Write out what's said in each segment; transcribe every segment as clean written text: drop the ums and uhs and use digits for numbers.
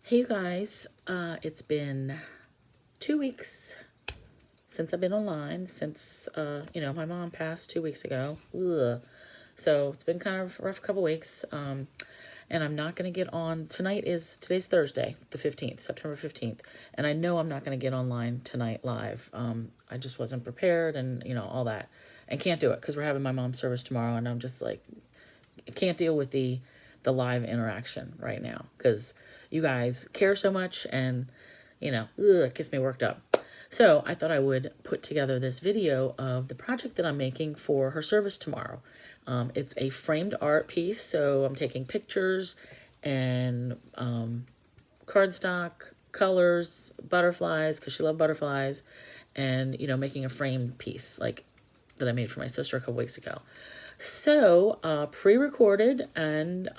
Hey you guys, it's been 2 weeks since I've been online, since, my mom passed 2 weeks ago. Ugh. So it's been kind of a rough couple weeks, and I'm not going to get on, today's Thursday, the 15th, September 15th, and I know I'm not going to get online tonight live. I just wasn't prepared and, all that, and can't do it because we're having my mom's service tomorrow, and I'm just like, I can't deal with the live interaction right now because you guys care so much and it gets me worked up. So I thought I would put together this video of the project that I'm making for her service tomorrow. It's a framed art piece, so I'm taking pictures and cardstock, colors, butterflies, because she loved butterflies, and making a framed piece like that I made for my sister a couple weeks ago. So, pre-recorded, and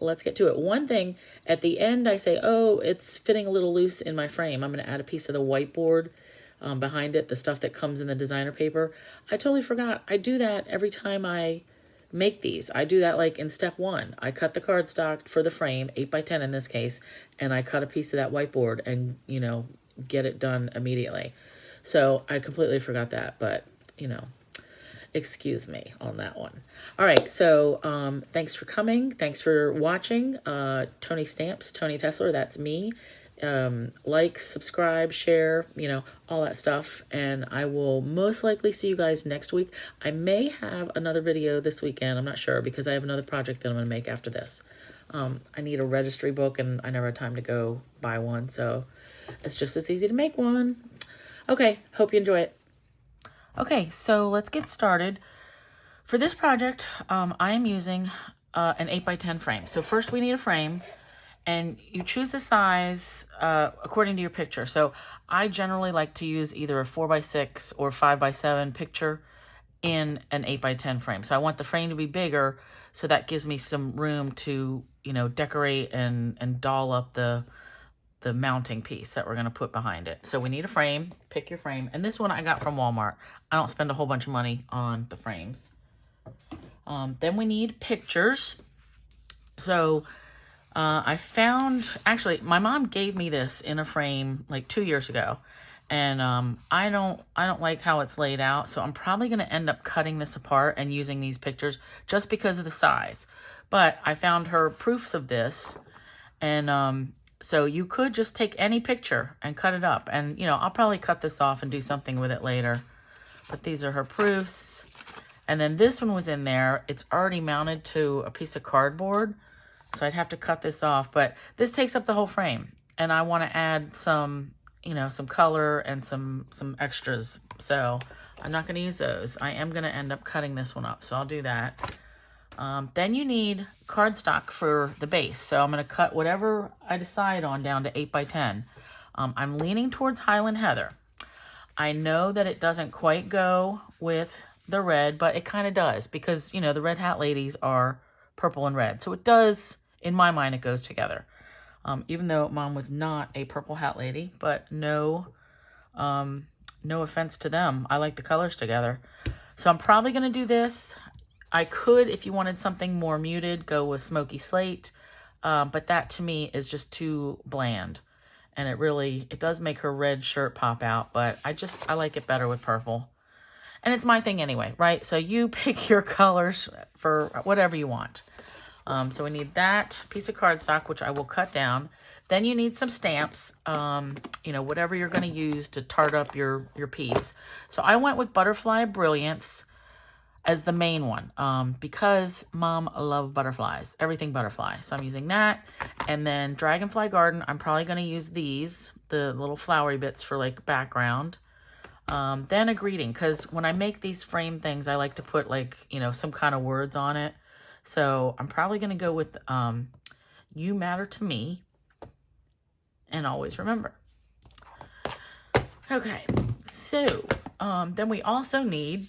let's get to it. One thing, at the end I say, oh, it's fitting a little loose in my frame. I'm going to add a piece of the whiteboard behind it, the stuff that comes in the designer paper. I totally forgot. I do that every time I make these. I do that like in step one. I cut the cardstock for the frame, 8x10 in this case, and I cut a piece of that whiteboard and, get it done immediately. So I completely forgot that, but, excuse me on that one. All right, so thanks for coming. Thanks for watching. ToniStamps, Toni Tessler, that's me. Like, subscribe, share, all that stuff. And I will most likely see you guys next week. I may have another video this weekend. I'm not sure because I have another project that I'm going to make after this. I need a registry book and I never had time to go buy one. So it's just as easy to make one. Okay, hope you enjoy it. Okay, so let's get started. For this project, I am using an 8x10 frame. So first we need a frame, and you choose the size according to your picture. So I generally like to use either a 4x6 or 5x7 picture in an 8x10 frame. So I want the frame to be bigger, so that gives me some room to, decorate and doll up the mounting piece that we're going to put behind it. So we need a frame. Pick your frame. And this one I got from Walmart. I don't spend a whole bunch of money on the frames. Then we need pictures. So I found, actually, my mom gave me this in a frame like 2 years ago. And I don't like how it's laid out. So I'm probably going to end up cutting this apart and using these pictures just because of the size. But I found her proofs of this, and so you could just take any picture and cut it up. And, I'll probably cut this off and do something with it later. But these are her proofs. And then this one was in there. It's already mounted to a piece of cardboard. So I'd have to cut this off. But this takes up the whole frame. And I want to add some, some color and some extras. So I'm not going to use those. I am going to end up cutting this one up. So I'll do that. Then you need cardstock for the base. So I'm going to cut whatever I decide on down to 8x10. I'm leaning towards Highland Heather. I know that it doesn't quite go with the red, but it kind of does because, the Red Hat ladies are purple and red. So it does, in my mind, it goes together. Even though Mom was not a purple hat lady, but no offense to them. I like the colors together. So I'm probably going to do this. I could, if you wanted something more muted, go with Smoky Slate, but that to me is just too bland. And it does make her red shirt pop out, but I like it better with purple. And it's my thing anyway, right? So you pick your colors for whatever you want. So we need that piece of cardstock, which I will cut down. Then you need some stamps, whatever you're going to use to tart up your piece. So I went with Butterfly Brilliance as the main one, because Mom loved butterflies, everything butterfly. So I'm using that. And then Dragonfly Garden, I'm probably going to use these, the little flowery bits for like background. Then a greeting, because when I make these frame things, I like to put like, some kind of words on it. So I'm probably going to go with You Matter to Me and Always Remember. Okay, so then we also need,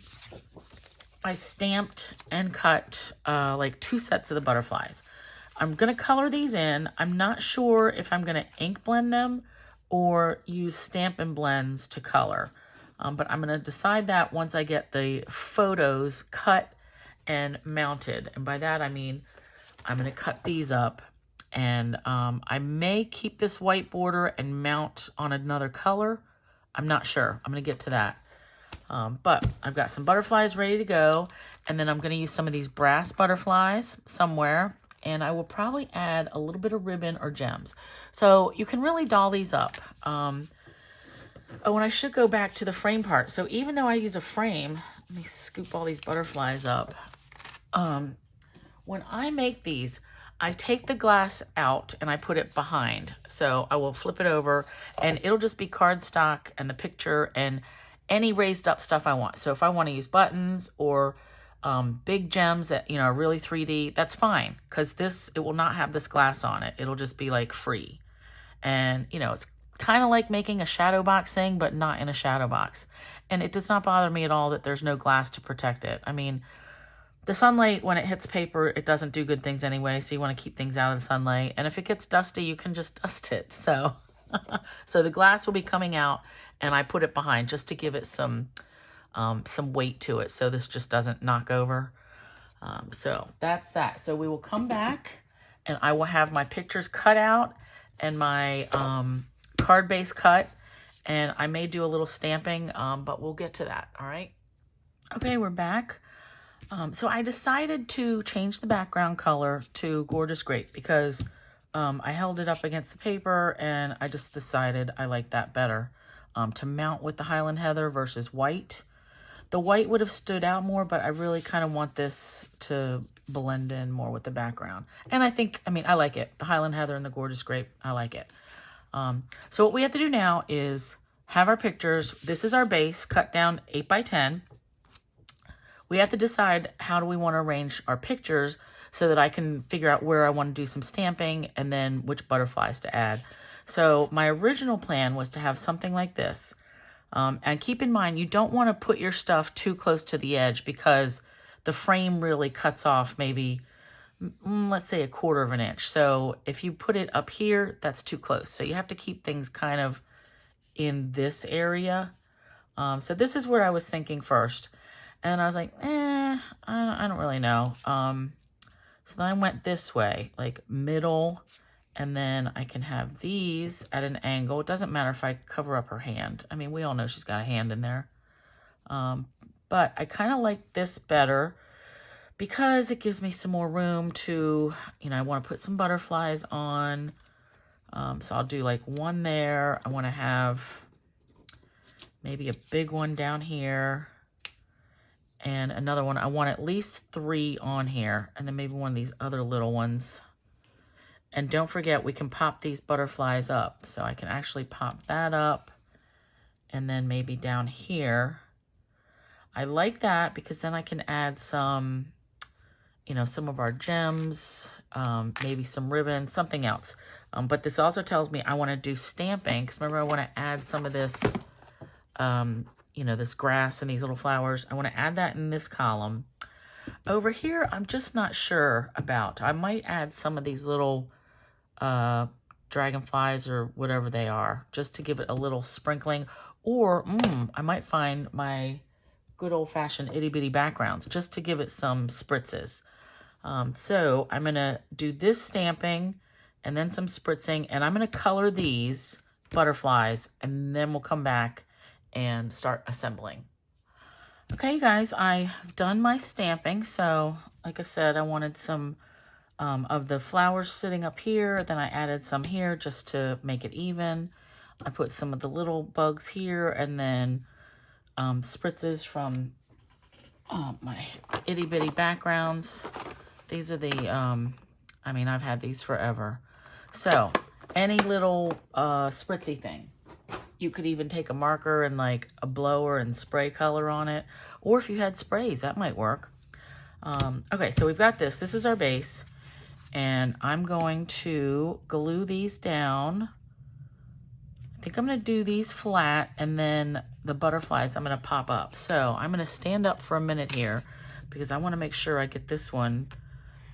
I stamped and cut like 2 sets of the butterflies. I'm going to color these in. I'm not sure if I'm going to ink blend them or use Stampin' Blends to color. But I'm going to decide that once I get the photos cut and mounted. And by that I mean I'm going to cut these up And I may keep this white border and mount on another color. I'm not sure. I'm going to get to that. But I've got some butterflies ready to go. And then I'm going to use some of these brass butterflies somewhere. And I will probably add a little bit of ribbon or gems. So you can really doll these up. Oh, and I should go back to the frame part. So even though I use a frame, let me scoop all these butterflies up. When I make these, I take the glass out and I put it behind. So I will flip it over and it'll just be cardstock and the picture and any raised up stuff I want. So if I want to use buttons or big gems that, you know, are really 3D, that's fine. Because it will not have this glass on it. It'll just be like free. And, you know, it's kind of like making a shadow box thing, but not in a shadow box. And it does not bother me at all that there's no glass to protect it. I mean, the sunlight, when it hits paper, it doesn't do good things anyway, so you want to keep things out of the sunlight. And if it gets dusty, you can just dust it. So, so the glass will be coming out, and I put it behind just to give it some weight to it, so this just doesn't knock over. So that's that. So we will come back, and I will have my pictures cut out and my card base cut, and I may do a little stamping, but we'll get to that. All right. Okay, we're back. So I decided to change the background color to Gorgeous Grape because I held it up against the paper and I just decided I like that better to mount with the Highland Heather versus white. The white would have stood out more, but I really kind of want this to blend in more with the background. And I think, I mean, I like it. The Highland Heather and the Gorgeous Grape, I like it. So what we have to do now is have our pictures. This is our base cut down 8 by 10. We have to decide how do we want to arrange our pictures so that I can figure out where I want to do some stamping and then which butterflies to add. So my original plan was to have something like this. And keep in mind, you don't want to put your stuff too close to the edge because the frame really cuts off maybe, let's say, 1/4 of an inch. So if you put it up here, that's too close. So you have to keep things kind of in this area. So this is where I was thinking first. And I was like, I don't really know. So then I went this way, like middle, and then I can have these at an angle. It doesn't matter if I cover up her hand. I mean, we all know she's got a hand in there. But I kind of like this better because it gives me some more room to, you know, I want to put some butterflies on. So I'll do like one there. I want to have maybe a big one down here. And another one, I want at least 3 on here. And then maybe one of these other little ones. And don't forget, we can pop these butterflies up. So I can actually pop that up. And then maybe down here. I like that because then I can add some, you know, some of our gems. Maybe some ribbon, something else. But this also tells me I want to do stamping. Because remember, I want to add some of this, you know, this grass and these little flowers. I want to add that in this column. Over here, I'm just not sure about. I might add some of these little dragonflies or whatever they are, just to give it a little sprinkling. Or I might find my good old-fashioned itty-bitty backgrounds, just to give it some spritzes. So I'm going to do this stamping and then some spritzing, and I'm going to color these butterflies, and then we'll come back and start assembling. Okay, you guys, I've done my stamping. So like I said, I wanted some of the flowers sitting up here. Then I added some here just to make it even. I put some of the little bugs here, and then spritzes from my itty bitty backgrounds. These are the, I mean, I've had these forever. So any little spritzy thing. You could even take a marker and like a blower and spray color on it. Or if you had sprays, that might work. Okay, so we've got this. This is our base. And I'm going to glue these down. I think I'm going to do these flat, and then the butterflies I'm going to pop up. So I'm going to stand up for a minute here because I want to make sure I get this one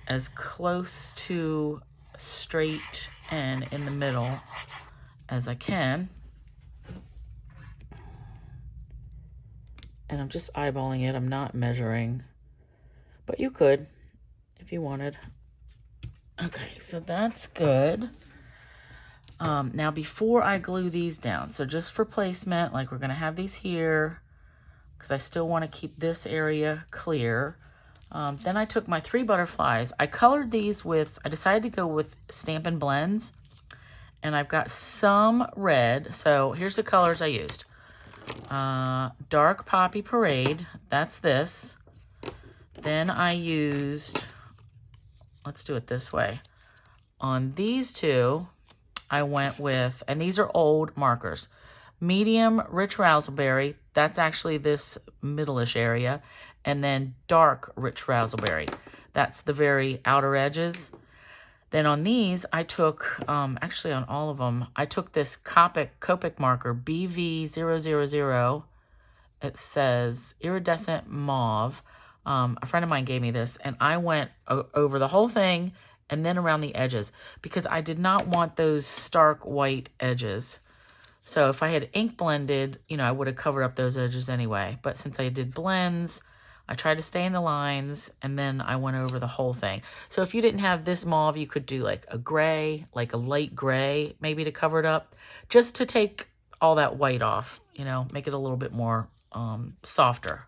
as close to straight and in the middle as I can. And I'm just eyeballing it. I'm not measuring. But you could if you wanted. Okay, so that's good. Now before I glue these down, so just for placement, like we're gonna have these here, because I still want to keep this area clear. Then I took my 3 butterflies. I colored these with, I decided to go with Stampin' Blends, and I've got some red. So here's the colors I used. Dark Poppy Parade, that's this. Then I used, let's do it this way. On these two, I went with, and these are old markers, medium Rich Razzleberry, that's actually this middle-ish area, and then dark Rich Razzleberry, that's the very outer edges. Then on these, I took, actually on all of them, I took this Copic marker, BV000. It says Iridescent Mauve. A friend of mine gave me this, and I went over the whole thing and then around the edges because I did not want those stark white edges. So if I had ink blended, you know, I would have covered up those edges anyway. But since I did blends, I tried to stay in the lines, and then I went over the whole thing. So if you didn't have this mauve, you could do like a gray, like a light gray, maybe to cover it up, just to take all that white off, you know, make it a little bit more softer.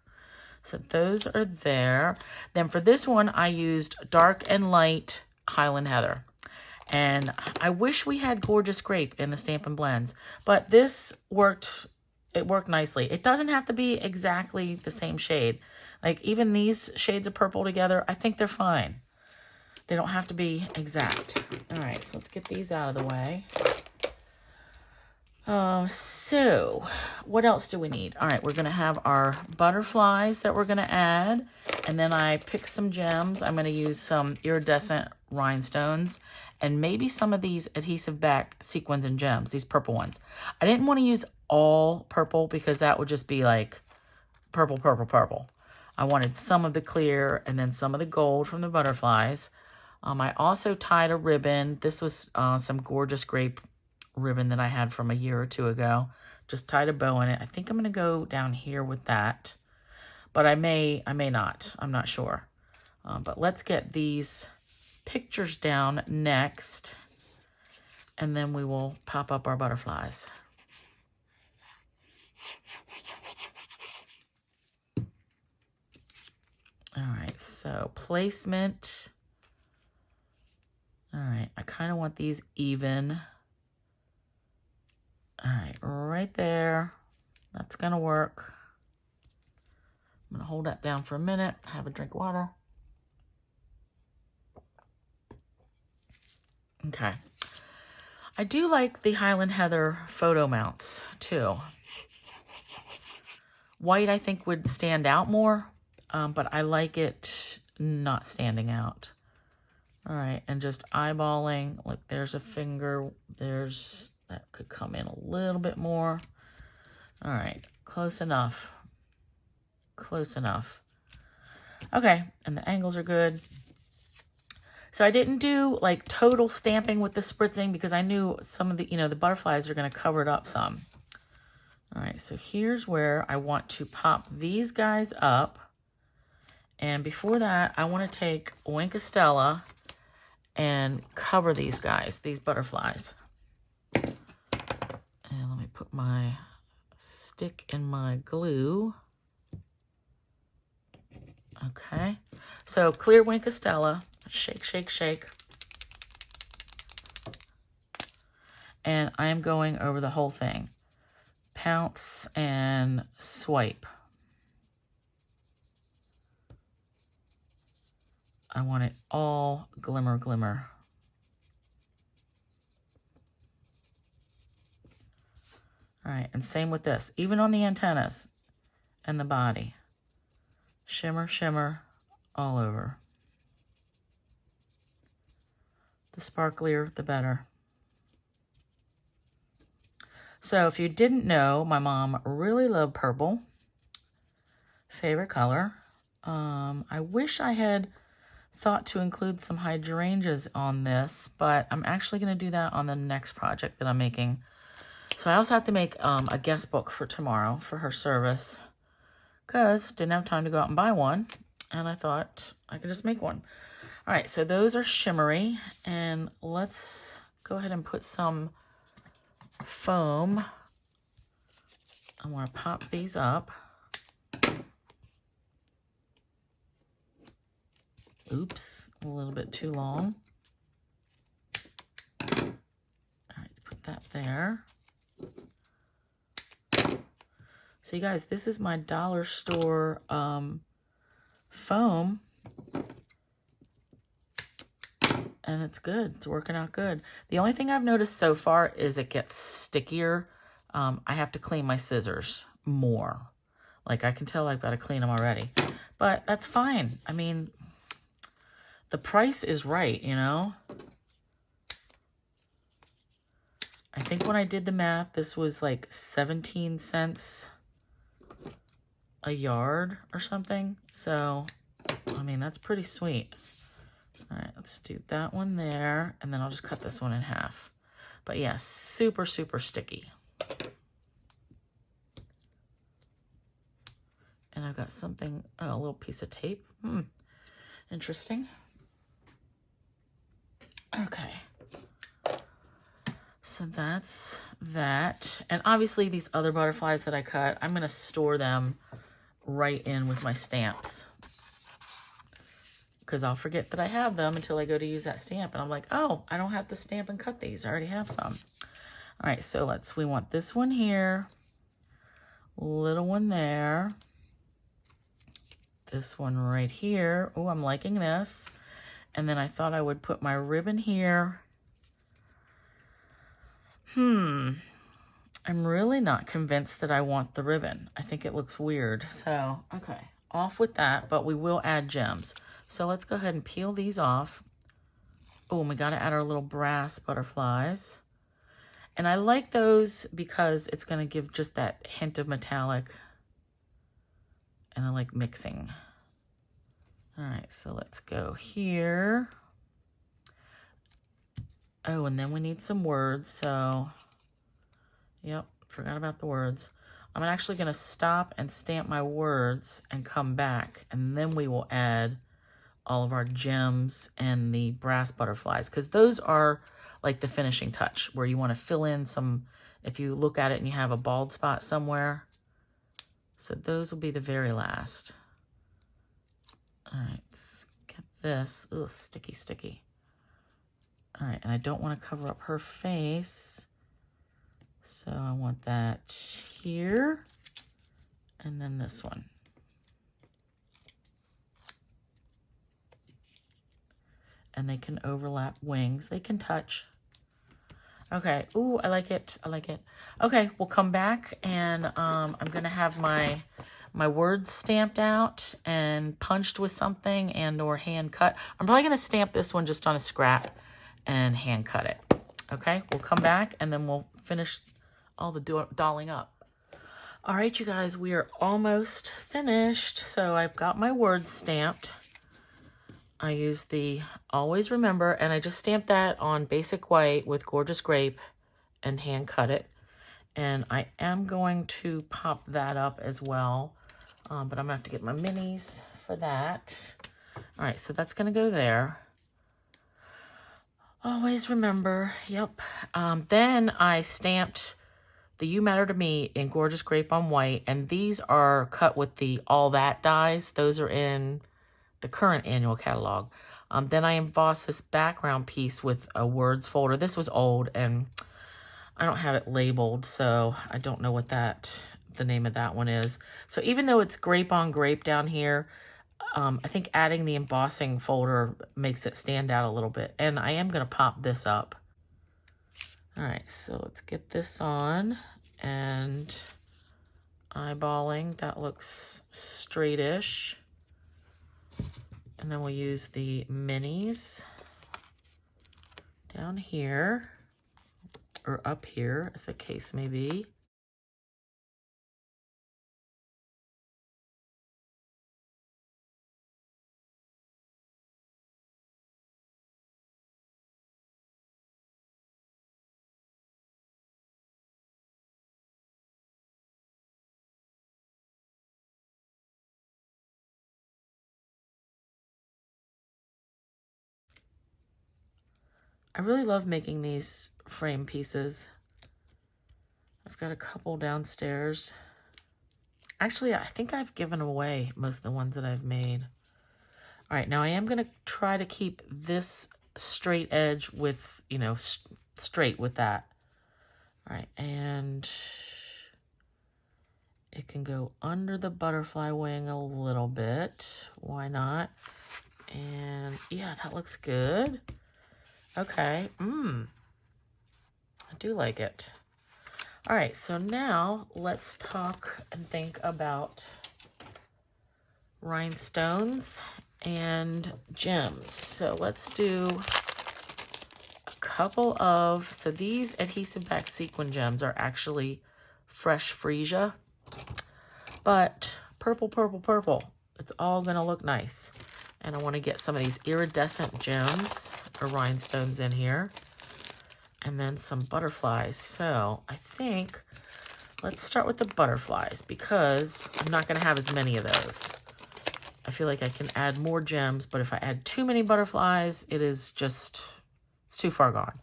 So those are there. Then for this one, I used dark and light Highland Heather. And I wish we had Gorgeous Grape in the Stampin' Blends, but this worked, it worked nicely. It doesn't have to be exactly the same shade. Like even these shades of purple together, I think they're fine. They don't have to be exact. All right, so let's get these out of the way. So what else do we need? All right, we're gonna have our butterflies that we're gonna add, and then I picked some gems. I'm gonna use some iridescent rhinestones and maybe some of these adhesive back sequins and gems, these purple ones. I didn't want to use all purple because that would just be like purple, purple, purple. I wanted some of the clear and then some of the gold from the butterflies. I also tied a ribbon. This was some Gorgeous Grape ribbon that I had from a year or two ago. Just tied a bow in it. I think I'm going to go down here with that, but I may not. I'm not sure. But let's get these pictures down next, and then we will pop up our butterflies. All right, so placement. All right, I kind of want these even. All right, right there. That's gonna work. I'm gonna hold that down for a minute, have a drink of water. Okay. I do like the Highland Heather photo mounts too. White I think would stand out more, but I like it not standing out. All right, and just eyeballing. Look, there's a finger. There's, that could come in a little bit more. All right, close enough. Close enough. Okay, and the angles are good. So I didn't do like total stamping with the spritzing because I knew some of the, you know, the butterflies are going to cover it up some. All right, so here's where I want to pop these guys up. And before that, I want to take Wink of Stella and cover these guys, these butterflies. And let me put my stick in my glue. Okay, so clear Wink of Stella. Shake, shake, shake. And I am going over the whole thing. Pounce and swipe. I want it all glimmer, glimmer. All right, and same with this. Even on the antennas and the body. Shimmer, shimmer, all over. The sparklier, the better. So if you didn't know, my mom really loved purple. Favorite color. I wish I had thought to include some hydrangeas on this, but I'm actually going to do that on the next project that I'm making. So I also have to make a guest book for tomorrow for her service because didn't have time to go out and buy one, and I thought I could just make one. All right, so those are shimmery, and let's go ahead and put some foam. I want to pop these up. Oops, a little bit too long. All right, let's put that there. So you guys, this is my dollar store foam. And it's good. It's working out good. The only thing I've noticed so far is it gets stickier. I have to clean my scissors more. Like, I can tell I've got to clean them already. But that's fine. I mean, the price is right, you know? I think when I did the math, this was like 17 cents a yard or something. So, I mean, that's pretty sweet. All right, let's do that one there, and then I'll just cut this one in half. But yeah, super, super sticky. And I've got something, oh, a little piece of tape. Interesting. Okay. So that's that. And obviously these other butterflies that I cut, I'm going to store them right in with my stamps, because I'll forget that I have them until I go to use that stamp. And I'm like, oh, I don't have to stamp and cut these. I already have some. All right, so we want this one here, little one there, this one right here. Oh, I'm liking this. And then I thought I would put my ribbon here. I'm really not convinced that I want the ribbon. I think it looks weird. So, okay, off with that, but we will add gems. So let's go ahead and peel these off. Oh, and we got to add our little brass butterflies. And I like those because it's going to give just that hint of metallic. And I like mixing. All right, so let's go here. Oh, and then we need some words. So, yep, forgot about the words. I'm actually going to stop and stamp my words and come back. And then we will add all of our gems and the brass butterflies, because those are like the finishing touch, where you want to fill in some, if you look at it and you have a bald spot somewhere. So those will be the very last. All right, let's get this. Ugh, sticky, sticky. All right, and I don't want to cover up her face. So I want that here, and then this one. And they can overlap wings. They can touch. Okay, ooh, I like it, I like it. Okay, we'll come back, and I'm gonna have my words stamped out and punched with something and or hand cut. I'm probably gonna stamp this one just on a scrap and hand cut it. Okay, we'll come back and then we'll finish all the dolling up. All right, you guys, we are almost finished. So I've got my words stamped. I use the Always Remember, and I just stamped that on basic white with Gorgeous Grape and hand cut it. And I am going to pop that up as well, but I'm gonna have to get my minis for that. All right, so that's gonna go there. Always Remember, yep. Then I stamped the You Matter to Me in Gorgeous Grape on white, and these are cut with the All That dies. Those are in the current annual catalog. Then I embossed this background piece with a words folder. This was old and I don't have it labeled, so I don't know what the name of that one is. So even though it's grape on grape down here, I think adding the embossing folder makes it stand out a little bit. And I am going to pop this up. All right, so let's get this on, and eyeballing. That looks straightish. And then we'll use the minis down here, or up here, as the case may be. I really love making these frame pieces. I've got a couple downstairs. Actually, I think I've given away most of the ones that I've made. All right, now I am going to try to keep this straight edge with, you know, straight with that. All right, and it can go under the butterfly wing a little bit. Why not? And yeah, that looks good. Okay, I do like it. All right, so now let's talk and think about rhinestones and gems. So let's do a couple of, so these adhesive back sequin gems are actually fresh freesia, but purple, purple, purple. It's all gonna look nice. And I wanna get some of these iridescent gems or rhinestones in here. And then some butterflies. So I think let's start with the butterflies because I'm not gonna have as many of those. I feel like I can add more gems, but if I add too many butterflies, it's too far gone.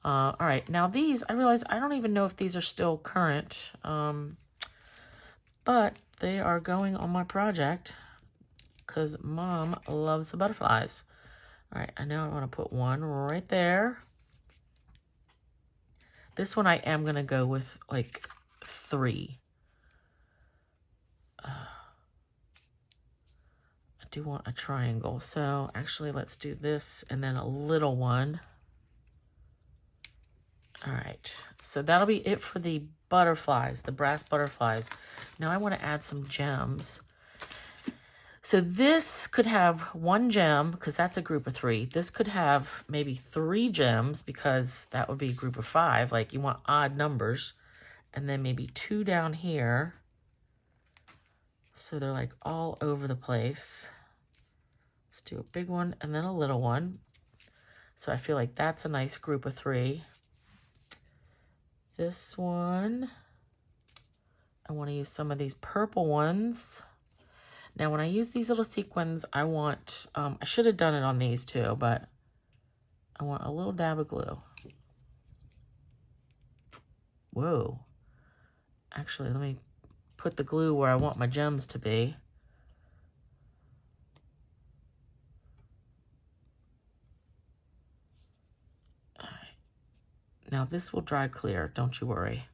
All right, now these, I realize I don't even know if these are still current, but they are going on my project because Mom loves the butterflies. All right, I know I want to put one right there. This one I am going to go with like 3. I do want a triangle. So actually let's do this and then a little one. All right, so that'll be it for the butterflies, the brass butterflies. Now I want to add some gems. So this could have 1 gem because that's a group of 3. This could have maybe 3 gems because that would be a group of 5. Like you want odd numbers. And then maybe 2 down here. So they're like all over the place. Let's do a big one and then a little one. So I feel like that's a nice group of 3. This one, I want to use some of these purple ones. Now, when I use these little sequins, I want, I should have done it on these too, but I want a little dab of glue. Whoa. Actually, let me put the glue where I want my gems to be. All right. Now, this will dry clear, don't you worry.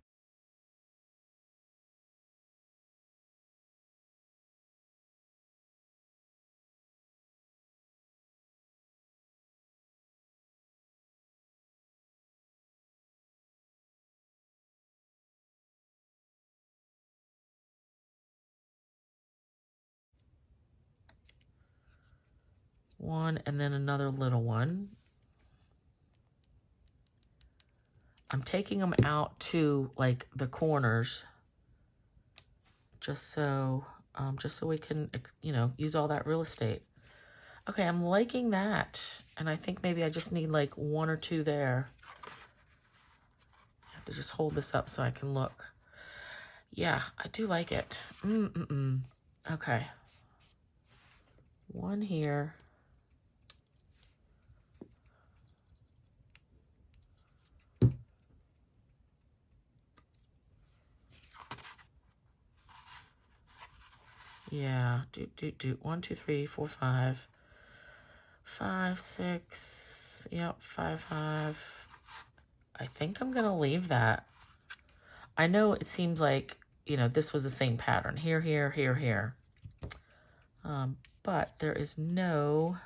One and then another little one. I'm taking them out to like the corners just so we can, you know, use all that real estate. Okay, I'm liking that. And I think maybe I just need like 1 or 2 there. I have to just hold this up so I can look. Yeah, I do like it. Okay. 1 here. Yeah, 1, 2, 3, 4, 5. 5, 6. Yep, 5, 5. I think I'm gonna leave that. I know it seems like, you know, this was the same pattern. Here, here, here, here. But there is no...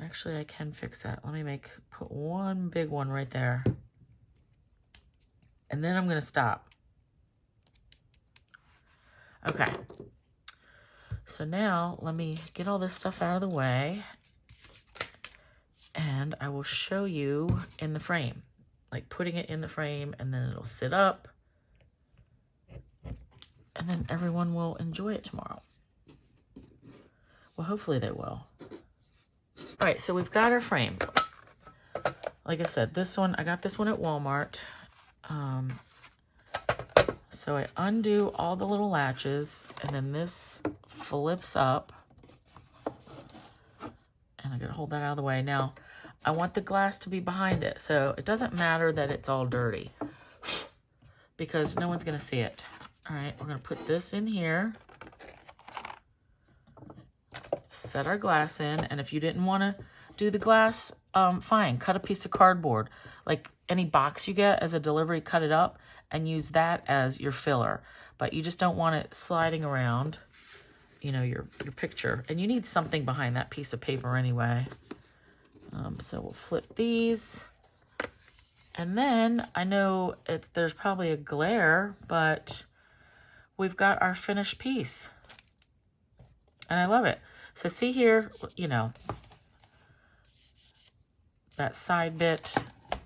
Actually, I can fix that. Let me put 1 big one right there. And then I'm gonna stop. Okay. So now let me get all this stuff out of the way and I will show you in the frame, like putting it in the frame and then it'll sit up and then everyone will enjoy it tomorrow. Well, hopefully they will. All right, so we've got our frame. Like I said, this one, I got this one at Walmart. So I undo all the little latches and then this flips up and I gotta hold that out of the way. Now, I want the glass to be behind it. So it doesn't matter that it's all dirty because no one's going to see it. All right, we're going to put this in here. Set our glass in. And if you didn't want to do the glass, fine. Cut a piece of cardboard. Like any box you get as a delivery, cut it up and use that as your filler. But you just don't want it sliding around, you know, your picture. And you need something behind that piece of paper anyway. So we'll flip these. And then I know there's probably a glare, but we've got our finished piece. And I love it. So see here, you know, that side bit,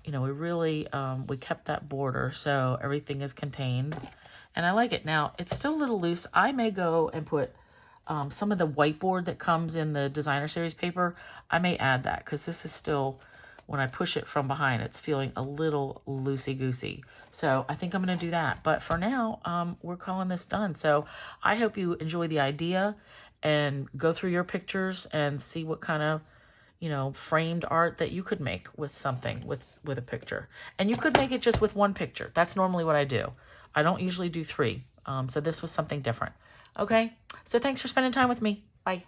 you know, we really, we kept that border so everything is contained. And I like it. Now, it's still a little loose. I may go and put some of the whiteboard that comes in the designer series paper. I may add that because this is still, when I push it from behind, it's feeling a little loosey-goosey. So I think I'm going to do that. But for now, we're calling this done. So I hope you enjoy the idea and go through your pictures and see what kind of, you know, framed art that you could make with something, with a picture. And you could make it just with one picture. That's normally what I do. I don't usually do 3. So this was something different. Okay, so thanks for spending time with me. Bye.